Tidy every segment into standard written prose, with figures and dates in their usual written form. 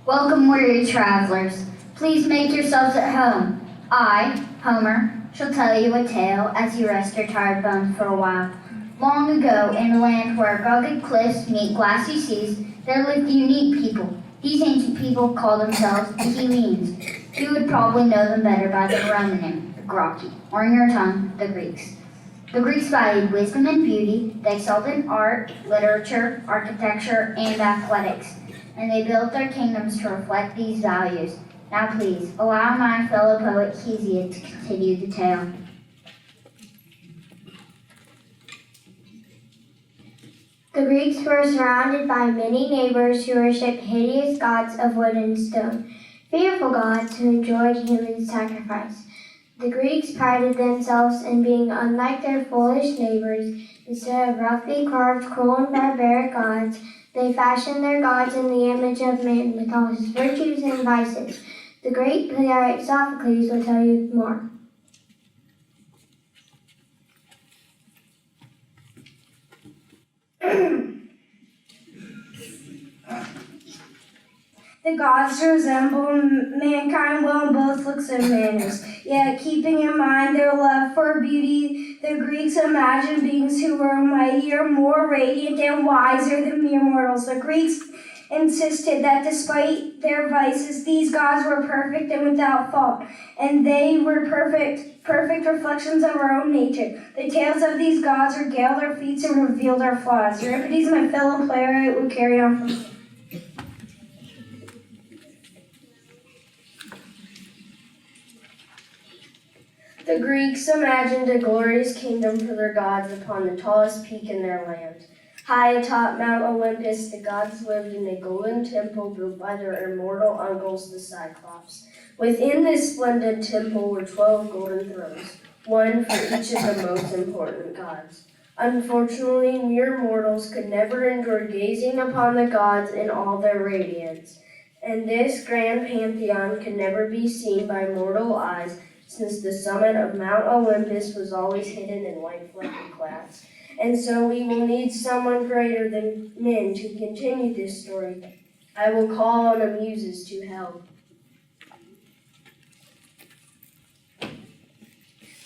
Welcome, weary travelers. Please make yourselves at home. I, Homer, shall tell you a tale as you rest your tired bones for a while. Long ago, in a land where rugged cliffs meet glassy seas, there lived unique people. These ancient people called themselves the Hellenes. You would probably know them better by their Roman name, the Gracchi, or in your tongue, the Greeks. The Greeks valued wisdom and beauty. They excelled in art, literature, architecture, and athletics, and they built their kingdoms to reflect these values. Now please, allow my fellow poet Hesiod to continue the tale. The Greeks were surrounded by many neighbors who worshipped hideous gods of wood and stone, fearful gods who enjoyed human sacrifice. The Greeks prided themselves in being unlike their foolish neighbors. Instead of roughly carved, cruel, and barbaric gods, they fashioned their gods in the image of man with all his virtues and vices. The great playwright Sophocles will tell you more. The gods resemble mankind well in both looks and manners, yet keeping in mind their love for beauty, the Greeks imagined beings who were mightier, more radiant, and wiser than mere mortals. The Greeks insisted that despite their vices, these gods were perfect and without fault, and they were perfect reflections of our own nature. The tales of these gods regaled our feats and revealed our flaws. Euripides, my fellow playwright, will carry on from here. The Greeks imagined a glorious kingdom for their gods upon the tallest peak in their land. High atop Mount Olympus, the gods lived in a golden temple built by their immortal uncles, the Cyclops. Within this splendid temple were 12 golden thrones, one for each of the most important gods. Unfortunately, mere mortals could never endure gazing upon the gods in all their radiance, and this grand pantheon could never be seen by mortal eyes, since the summit of Mount Olympus was always hidden in white flecked clouds. And so we will need someone greater than men to continue this story. I will call on the muses to help.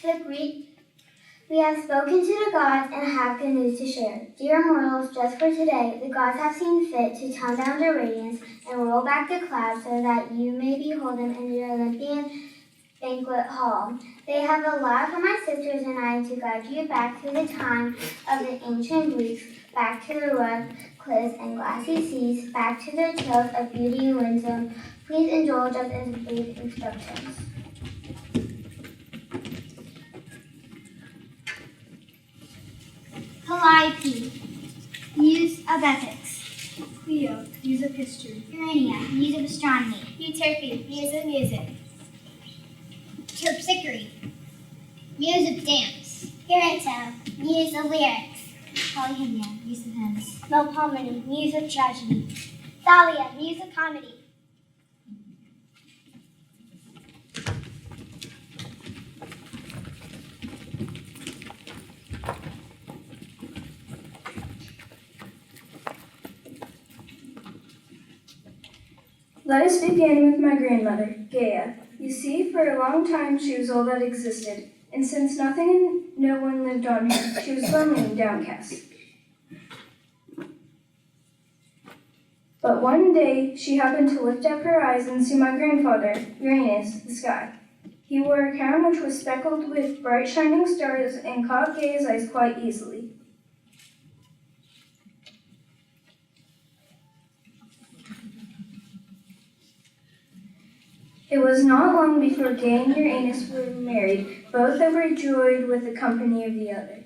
We have spoken to the gods and have good news to share. Dear mortals, just for today, the gods have seen fit to tone down their radiance and roll back the clouds so that you may behold them in the Olympian banquet hall. They have allowed for my sisters and I to guide you back to the time of the ancient Greeks, back to the rugged cliffs and glassy seas, back to the tales of beauty and wisdom. Please indulge us in brief instructions. Calliope, Muse of Ethics. Cleo, Muse of History. Urania, Muse of Astronomy. Euterpe, Muse of Music. Terpsichore, Muse of Dance. Euryto, Muse of Lyrics. Polyhymnia, Muse of Hymns. Melpomene, Muse of Tragedy. Thalia, Muse of Comedy. Let us begin with my grandmother, Gaia. You see, for a long time she was all that existed, and since nothing and no one lived on her, she was lonely and downcast. But one day she happened to lift up her eyes and see my grandfather, Uranus, the sky. He wore a crown which was speckled with bright shining stars and caught Gaia's eyes quite easily. It was not long before Gaia and Uranus were married, both overjoyed with the company of the other.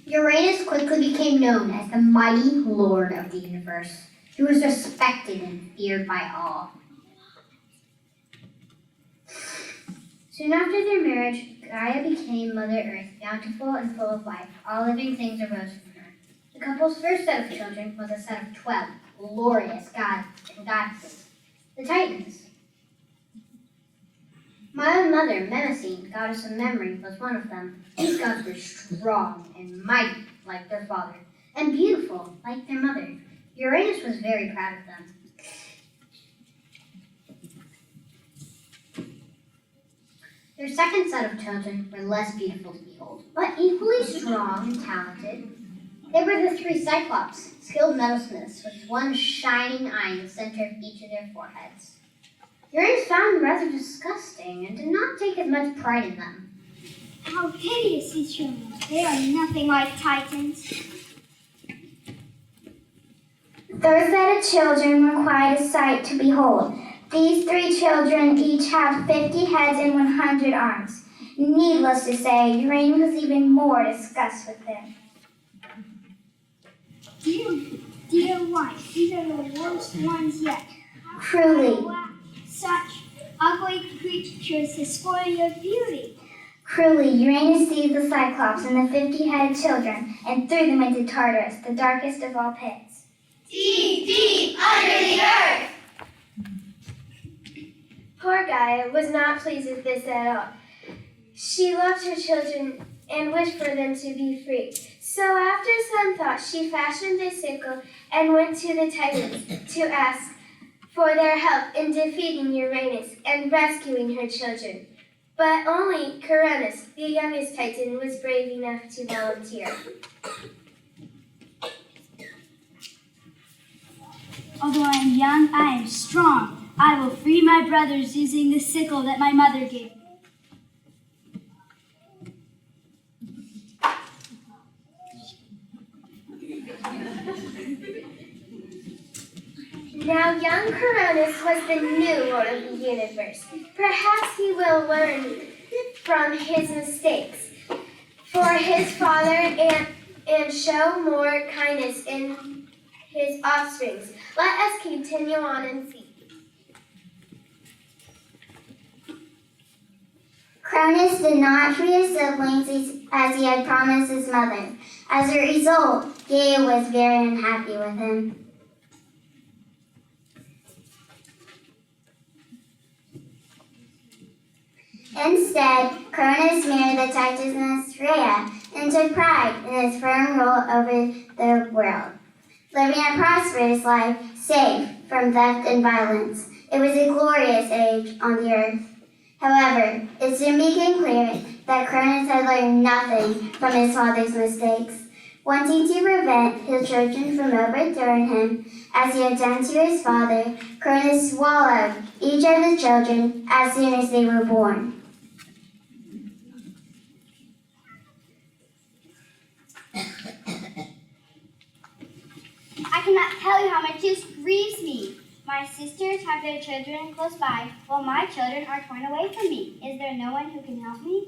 Uranus quickly became known as the mighty lord of the universe. He was respected and feared by all. Soon after their marriage, Gaia became Mother Earth, bountiful and full of life. All living things arose from her. The couple's first set of children was a set of 12 glorious gods and goddesses, the Titans. My own mother, Menacene, goddess of memory, was one of them. These gods were strong and mighty, like their father, and beautiful, like their mother. Uranus was very proud of them. Their second set of children were less beautiful to behold, but equally strong and talented. They were the three Cyclops, skilled metalsmiths with one shining eye in the center of each of their foreheads. Uranus found them rather disgusting and did not take as much pride in them. How hideous these children are. They are nothing like Titans. Those set of children were quite a sight to behold. These three children each had 50 heads and 100 arms. Needless to say, Uranus was even more disgusted with them. Dear wife, these are the worst ones yet. Cruelly, Such ugly creatures to spoil your beauty. cruelly, Uranus seized the Cyclops and the 50-headed children and threw them into Tartarus, the darkest of all pits. Deep, deep under the earth. Poor Gaia was not pleased with this at all. She loved her children and wished for them to be free. So after some thought, she fashioned a sickle and went to the Titans to ask for their help in defeating Uranus and rescuing her children. But only Coronis, the youngest Titan, was brave enough to volunteer. Although I am young, I am strong. I will free my brothers using the sickle that my mother gave me. Now young Coronis was the new Lord of the universe. Perhaps he will learn from his mistakes for his father and show more kindness in his offsprings. Let us continue on and see. Cronus did not free his siblings as he had promised his mother. As a result, Gaia was very unhappy with him. Instead, Cronus married the Titaness Rhea and took pride in his firm rule over the world, living a prosperous life, safe from theft and violence. It was a glorious age on the earth. However, it soon became clear that Cronus had learned nothing from his father's mistakes. Wanting to prevent his children from overthrowing him, as he had done to his father, Cronus swallowed each of his children as soon as they were born. I cannot tell you how much this grieves me. My sisters have their children close by, while my children are torn away from me. Is there no one who can help me?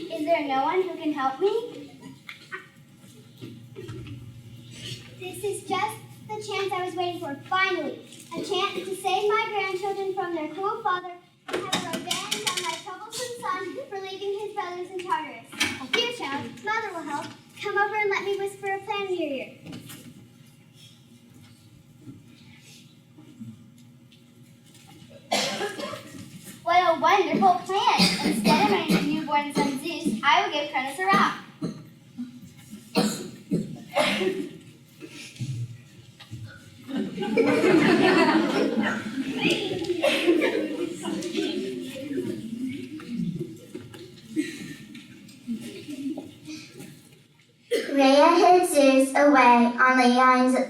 Is there no one who can help me? This is just the chance I was waiting for. Finally, a chance to save my grandchildren from their cruel father and have revenge on my troublesome son for leaving his brothers in Tartarus. Dear child, mother will help. Come over and let me whisper a plan in your ear. What a wonderful plan! Instead of my newborn son Zeus, I will give Cronus a rock. Rhea hid Zeus away on the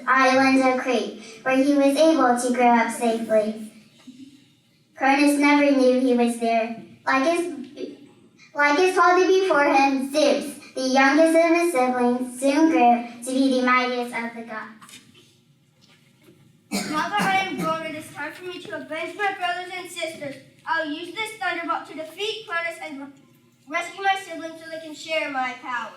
islands of Crete, where he was able to grow up safely. Cronus never knew he was there. Like his father before him, Zeus, the youngest of his siblings, soon grew to be the mightiest of the gods. Now that I am grown, it is time for me to avenge my brothers and sisters. I'll use this thunderbolt to defeat Cronus and Rescue my siblings so they can share my power.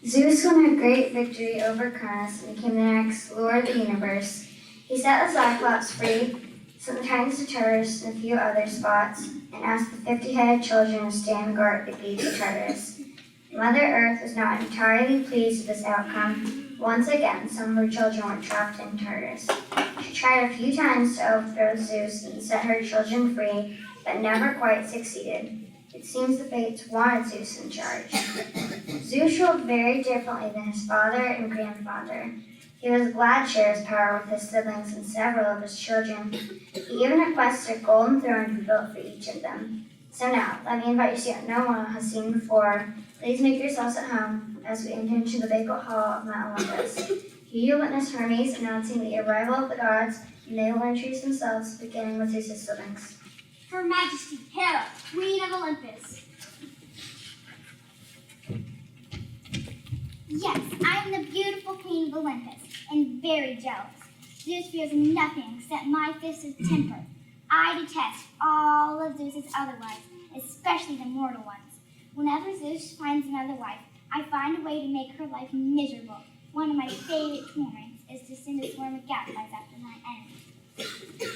Zeus won a great victory over Cronus and became the next lord of the universe. He set the Cyclops free, sent the Titans to Tartarus and a few other spots, and asked the 50-headed children to stand guard at the gates of Tartarus. Mother Earth was not entirely pleased with this outcome. Once again, some of her children were trapped in Tartarus. She tried a few times to overthrow Zeus and set her children free, but never quite succeeded. It seems the fates wanted Zeus in charge. Zeus ruled very differently than his father and grandfather. He was glad to share his power with his siblings and several of his children. He even requested a golden throne to be built for each of them. So now, let me invite you to see what no one has seen before. Please make yourselves at home as we enter into the banquet hall of Mount Olympus. Here you witness Hermes announcing the arrival of the gods, and they will introduce themselves, beginning with Zeus' siblings. Her Majesty, Hera, Queen of Olympus. Yes, I am the beautiful Queen of Olympus, and very jealous. Zeus fears nothing except my fist of temper. I detest all of Zeus's other wives, especially the mortal ones. Whenever Zeus finds another wife, I find a way to make her life miserable. One of my favorite torments is to send a swarm of gadflies after my enemy.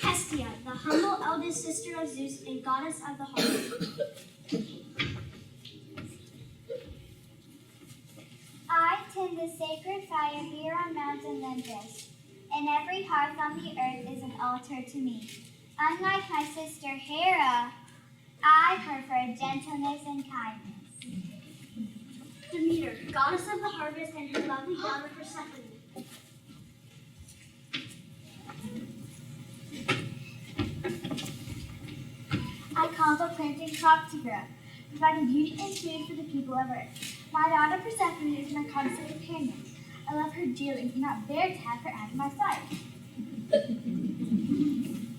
Hestia, the humble eldest sister of Zeus and goddess of the heart. I tend the sacred fire here on Mount Olympus, and every hearth on the earth is an altar to me. Unlike my sister Hera, I prefer gentleness and kindness. Demeter, goddess of the harvest, and her lovely daughter Persephone. I call the planting crop to grow, providing beauty and food for the people of earth. My daughter Persephone is my constant companion. I love her dearly and cannot bear to have her out of my sight.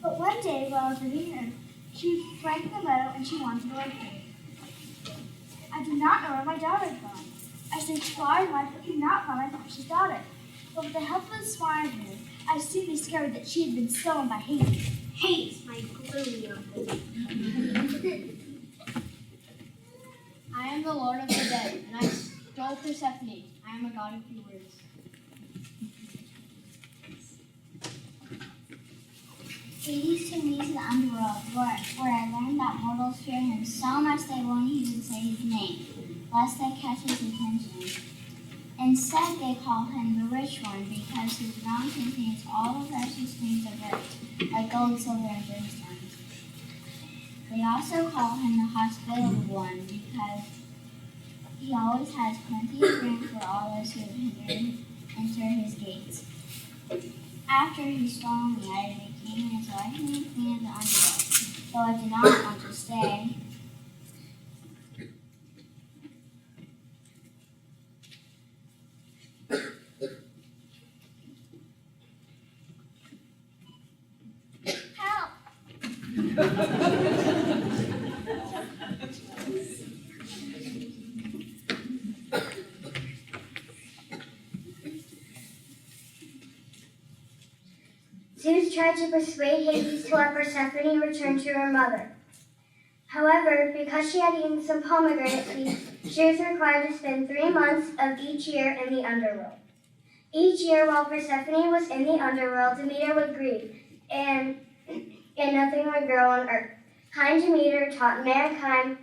But one day, while I was living in earth, she drank the meadow and she wandered away from me. I do not know where my daughter had gone. I searched far and wide but could not find my precious daughter. But with the help of the swineherd, I soon discovered that she had been stolen by Hades. Hades, my gloomy uncle. I am the Lord of the Dead, and I stole Persephone. I am a god of few words. Hades took me to the underworld, where I learned that mortals fear him so much they won't even say his name, lest they catch his attention. Instead, they call him the Rich One because his realm contains all the precious things of earth, like gold, silver, and gemstones. They also call him the Hospitable One because he always has plenty of room for all those who enter his gates. After he stole me, I became his wife and queen of the underworld, though I did not want to stay. Zeus tried to persuade Hades to let Persephone return to her mother. However, because she had eaten some pomegranate seeds, she was required to spend 3 months of each year in the underworld. Each year, while Persephone was in the underworld, Demeter would grieve, and nothing would grow on earth. Kind Demeter taught mankind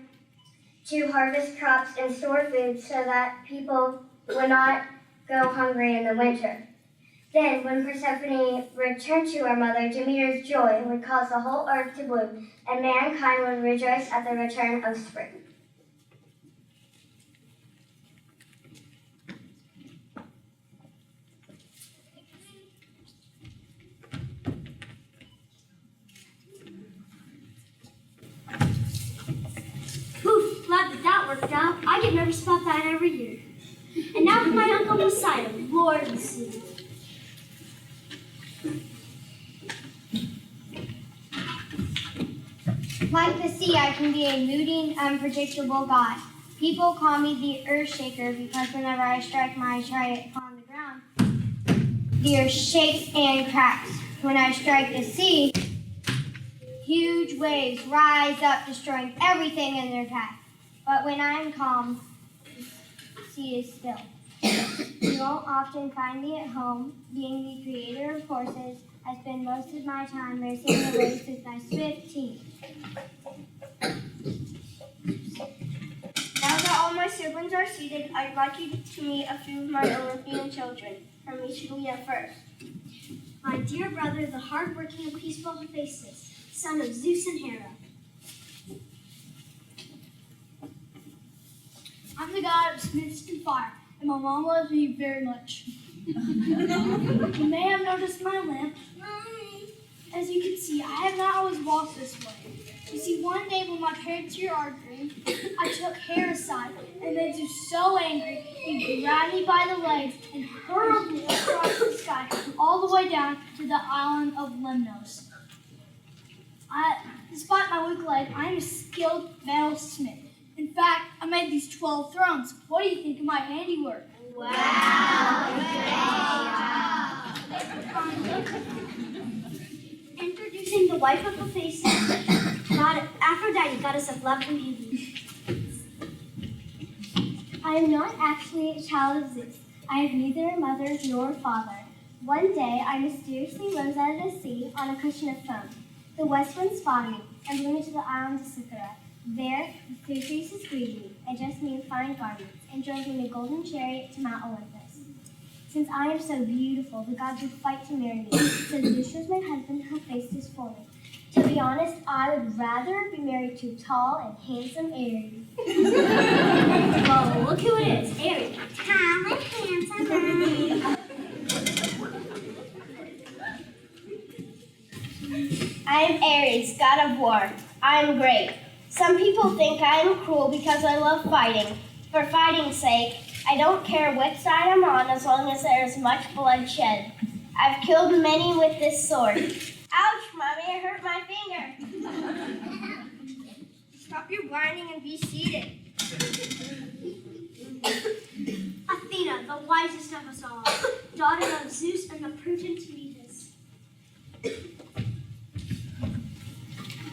to harvest crops and store food so that people would not go hungry in the winter. Then, when Persephone returned to her mother, Demeter's joy would cause the whole earth to bloom, and mankind would rejoice at the return of spring. Poof, glad that worked out. I get nervous about that every year. And now for my uncle Poseidon, Lord of the Sea. Like the sea, I can be a moody and unpredictable god. People call me the earth shaker because whenever I strike my trident upon the ground, the earth shakes and cracks. When I strike the sea, huge waves rise up, destroying everything in their path. But when I'm calm, the sea is still. You won't often find me at home. Being the creator of horses, I spend most of my time racing the waves with my swift team. Now that all my siblings are seated, I'd like you to meet a few of my Olympian children. From each Leah first. My dear brother, the hard-working and peaceful Hephaestus, son of Zeus and Hera. I'm the god of smiths and fire, and my mom loves me very much. You may have noticed my limp. As you can see, I have not always walked this way. You see, one day when my parents were arguing, I took Hera aside and made Zeus so angry, he grabbed me by the legs and hurled me across the sky, all the way down to the island of Lemnos. Despite my weak leg, I am a skilled metalsmith. In fact, I made these 12 thrones. What do you think of my handiwork? Introducing the wife of Hephaestus, God Aphrodite, goddess of love and beauty. I am not actually a child of Zeus. I have neither a mother nor a father. One day, I mysteriously rose out of the sea on a cushion of foam. The west wind spotted me and blew me to the island of Cythera. There, the three priests greeted me, addressed me in fine garments, and drove me in a golden chariot to Mount Olympus. Since I am so beautiful, the gods would fight to marry me, so Zeus chose my husband Hephaestus for me. To be honest, I would rather be married to tall and handsome Ares. Well, look who it is, Aries. Tall and handsome I am Ares, god of war. I am great. Some people think I am cruel because I love fighting. For fighting's sake, I don't care which side I'm on as long as there is much bloodshed. I've killed many with this sword. Ouch, Mommy, it hurt my finger. Stop your whining and be seated. Athena, the wisest of us all, daughter of Zeus and the prudent Meadows.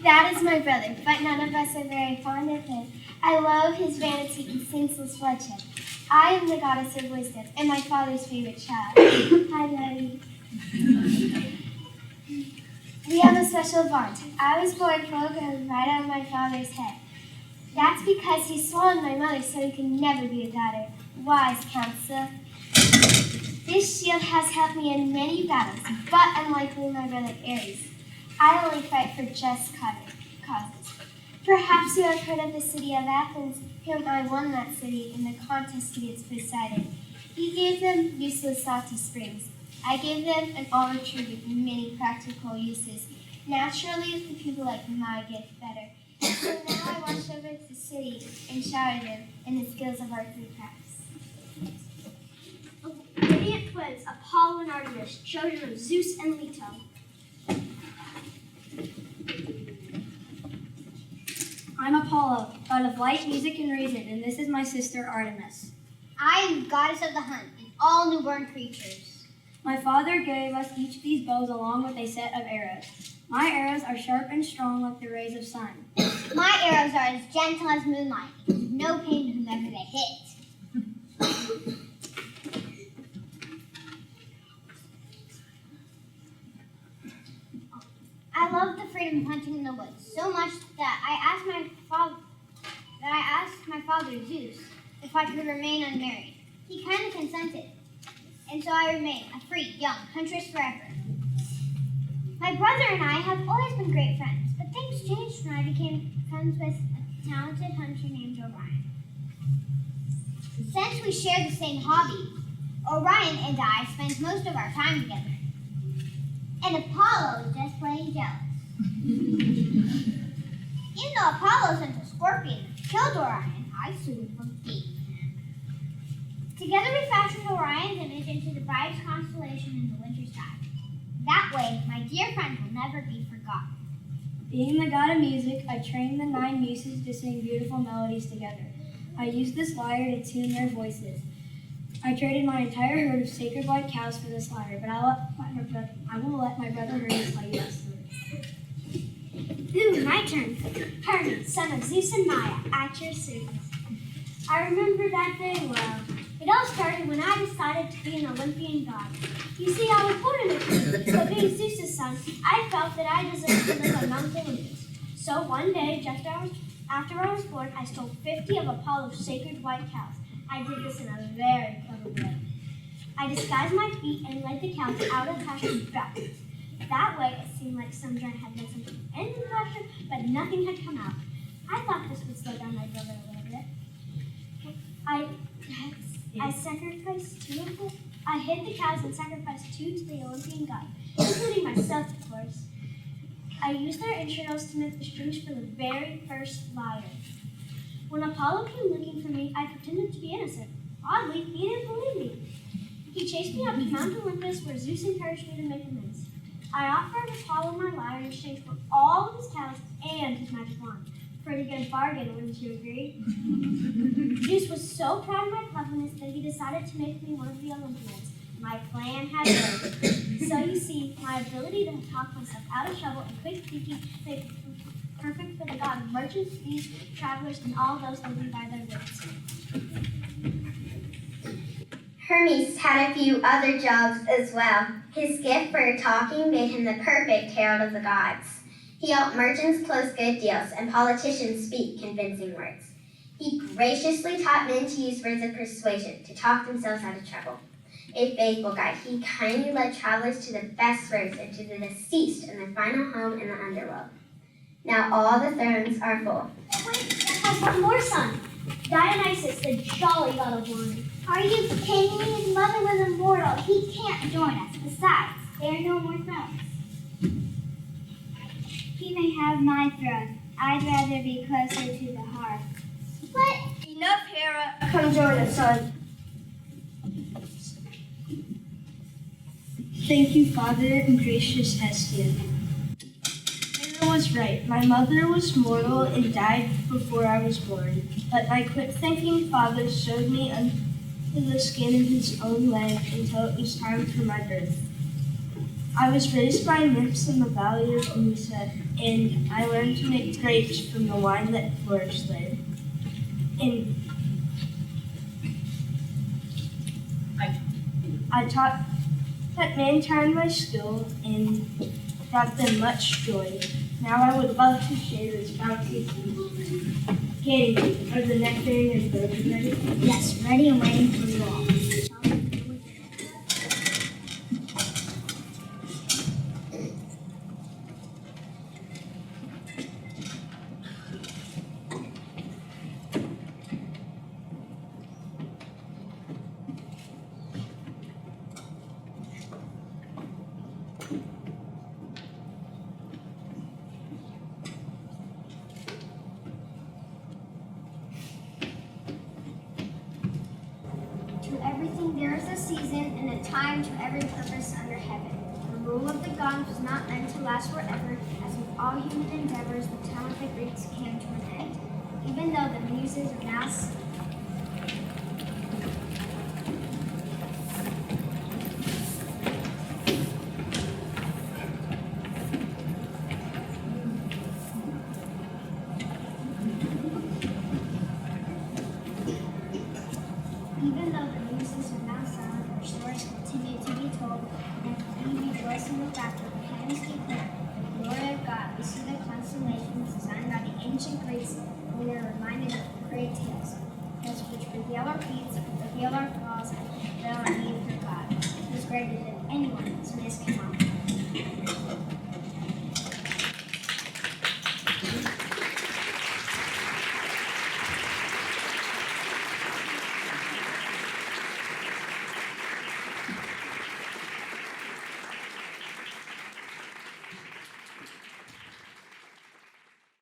That is my brother, but none of us are very fond of him. I love his vanity and senseless bloodshed. I am the goddess of wisdom and my father's favorite child. Hi, Daddy. We have a special bond. I was born full of gold right on my father's head. That's because he swallowed my mother so he could never be a daughter. Wise counsel. This shield has helped me in many battles, but unlikely my brother Ares. I only fight for just causes. Perhaps you have heard of the city of Athens, whom I won that city in the contest against Poseidon. He gave them useless salty springs. I gave them an olive tree with many practical uses. Naturally, the people like my gift better. So now I watch over the city and shower them in the skills of arts and crafts. Radiant twins, Apollo and Artemis, children of Zeus and Leto. I'm Apollo, god of light, music, and reason, and this is my sister Artemis. I am the goddess of the hunt and all newborn creatures. My father gave us each these bows along with a set of arrows. My arrows are sharp and strong like the rays of sun. My arrows are as gentle as moonlight, with no pain to whomever they hit. I love the freedom of hunting in the woods so much that I asked my father Zeus if I could remain unmarried. He kindly consented, and so I remain a free, young huntress forever. My brother and I have always been great friends, but things changed when I became friends with a talented hunter named Orion. Since we share the same hobby, Orion and I spend most of our time together. And Apollo is just plain jealous. Even though Apollo sent a scorpion and killed Orion, I sued for beating him. Together we fashioned Orion's image into the brightest constellation in the winter sky. That way, my dear friend will never be forgotten. Being the god of music, I trained the 9 muses to sing beautiful melodies together. I used this lyre to tune their voices. I traded my entire herd of sacred white cows for this lyre, but I will let my brother Hermes tell you that story. Ooh, my turn. Hermes, son of Zeus and Maya, at your service. I remember that day well. It all started when I decided to be an Olympian god. You see, I was born in a queen, but being Zeus's son, I felt that I deserved to live on Mount Olympus. So one day, just after I was born, I stole 50 of Apollo's sacred white cows. I did this in a very clever way. I disguised my feet and led the cows out of the pasture backwards. That way, it seemed like some giant had led something into the pasture, but nothing had come out. I thought this would slow down my brother a little bit. I sacrificed two of them. I hid the cows and sacrificed 2 to the Olympian god, including myself, of course. I used their entrails to make the strings for the very first lyre. When Apollo came looking for me, I pretended to be innocent. Oddly, he didn't believe me. He chased me up to Mount Olympus, where Zeus encouraged me to make amends. I offered Apollo my lyre in exchange for all of his cows and his magic wand. Pretty good bargain, wouldn't you agree? Zeus was so proud of my cleverness that he decided to make me one of the Olympians. My plan had worked. So you see, my ability to talk myself out of trouble and quick thinking made it perfect for the god of merchants, thieves, travelers, and all those living by their wits. Hermes had a few other jobs as well. His gift for talking made him the perfect herald of the gods. He helped merchants close good deals and politicians speak convincing words. He graciously taught men to use words of persuasion to talk themselves out of trouble. A faithful guide, he kindly led travelers to the best roads and to the deceased in their final home in the underworld. Now all the thrones are full. Wait, that has one more son. Dionysus, the jolly god of wine. Are you kidding me? His mother was immortal. He can't join us. Besides, there are no more thrones. He may have my throne. I'd rather be closer to the hearth. But Enough, Hera. Come join us, son. Thank you, Father and gracious Hestia. Hera was right. My mother was mortal and died before I was born. But my quick thinking father showed me under the skin of his own leg until it was time for my birth. I was raised by nymphs in the valley of Musa, and I learned to make grapes from the wine that flourished there. And I taught mankind my skill and brought them much joy. Now I would love to share this bounty with you. Candy, are the nectarine and bourbon ready? Yes, ready and waiting for you all. To everything there is a season and a time to every purpose under heaven. The rule of the gods was not meant to last forever, as with all human endeavors, the time of the Greeks came to an end. Even though the muses are now silent, our stories continue to be told, and we rejoice in the fact that the heavens declare the glory of God. We see the constellations designed by the ancient Greeks, and we are reminded of the great tales which reveal our feats, reveal our flaws, and reveal our need for God, who is greater than anyone else.